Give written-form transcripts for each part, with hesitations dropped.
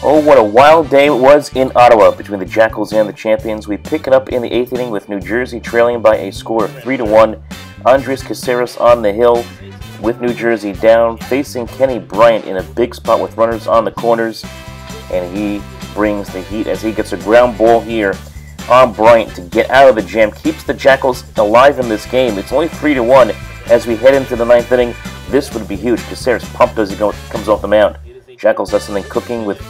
Oh, what a wild day it was in Ottawa between the Jackals and the Champions. We pick it up in the 8th inning with New Jersey trailing by a score of 3-1. Andres Caceres on the hill with New Jersey down, facing Kenny Bryant in a big spot with runners on the corners. And he brings the heat as he gets a ground ball here on Bryant to get out of the jam. Keeps the Jackals alive in this game. It's only 3-1 as we head into the 9th inning. This would be huge. Caceres pumped as he comes off the mound. Jackals have something cooking with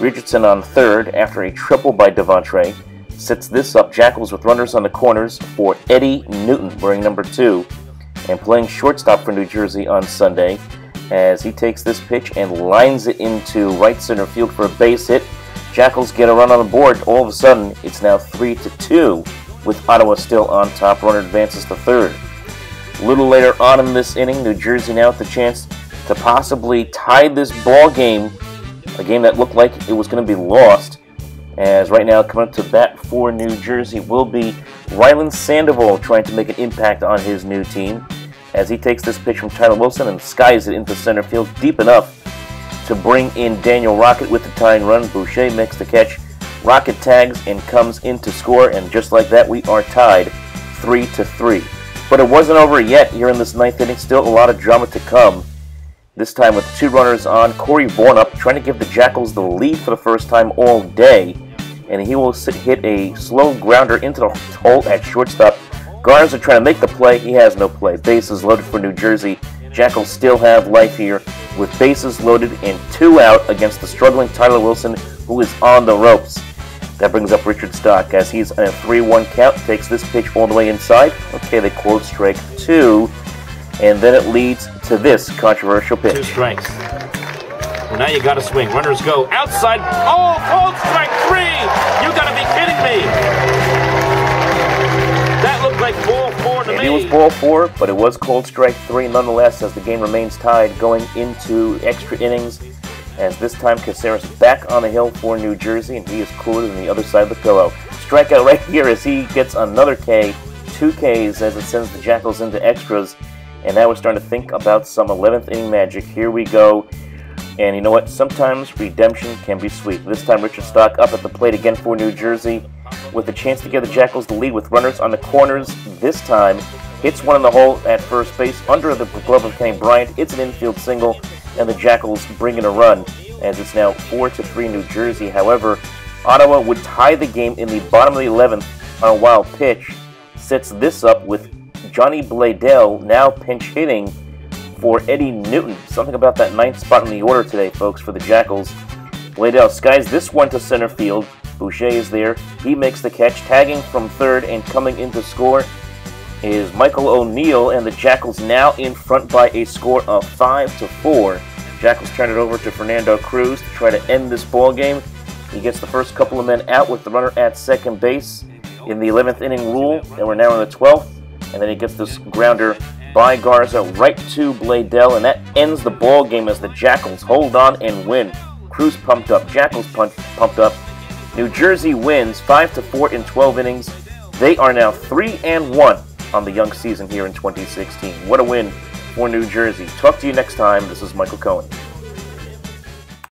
Richardson on third after a triple by Devontre. Sets this up, Jackals with runners on the corners for Eddie Newton, wearing number 2, and playing shortstop for New Jersey on Sunday as he takes this pitch and lines it into right center field for a base hit. Jackals get a run on the board. All of a sudden, it's now 3-2 with Ottawa still on top. Runner advances to third. A little later on in this inning, New Jersey now with the chance to possibly tie this ball game, a game that looked like it was going to be lost, as right now coming up to bat for New Jersey will be Rylan Sandoval, trying to make an impact on his new team as he takes this pitch from Tyler Wilson and skies it into center field deep enough to bring in Daniel Rocket with the tying run. Boucher makes the catch, Rocket tags and comes in to score, and just like that we are tied 3-3. But it wasn't over yet here in this 9th inning. Still a lot of drama to come. This time with 2 runners on, Corey Vaughan up, trying to give the Jackals the lead for the first time all day. And he will hit a slow grounder into the hole at shortstop. Garza trying to make the play. He has no play. Bases loaded for New Jersey. Jackals still have life here with bases loaded and 2 out against the struggling Tyler Wilson, who is on the ropes. That brings up Richard Stock as he's in a 3-1 count. Takes this pitch all the way inside. Okay, they quote strike 2. And then it leads to this controversial pitch. 2 strikes. Well, now you got to swing. Runners go outside. Oh, called strike 3! You got to be kidding me! That looked like ball 4 to me. It was ball 4, but it was called strike 3 nonetheless, as the game remains tied going into extra innings. As this time Caceres back on the hill for New Jersey, and he is cooler than the other side of the pillow. Strikeout right here as he gets another K, 2 Ks as it sends the Jackals into extras. And now we're starting to think about some 11th inning magic. Here we go. And you know what? Sometimes redemption can be sweet. This time Richard Stock up at the plate again for New Jersey with a chance to give the Jackals the lead with runners on the corners. This time hits one in the hole at first base under the glove of Kenny Bryant. It's an infield single, and the Jackals bring in a run as it's now 4-3 New Jersey. However, Ottawa would tie the game in the bottom of the 11th on a wild pitch. Sets this up with Johnny Bladell now pinch hitting for Eddie Newton. Something about that 9th spot in the order today, folks, for the Jackals. Bladell skies this one to center field. Boucher is there. He makes the catch. Tagging from third and coming in to score is Michael O'Neill, and the Jackals now in front by a score of 5-4. Jackals turn it over to Fernando Cruz to try to end this ball game. He gets the first couple of men out with the runner at second base in the 11th inning rule, and we're now in the 12th. And then he gets this grounder by Garza right to Bladell, and that ends the ball game as the Jackals hold on and win. Cruz pumped up, Jackals pumped up. New Jersey wins 5-4 in 12 innings. They are now 3-1 on the young season here in 2016. What a win for New Jersey. Talk to you next time. This is Michael Cohen.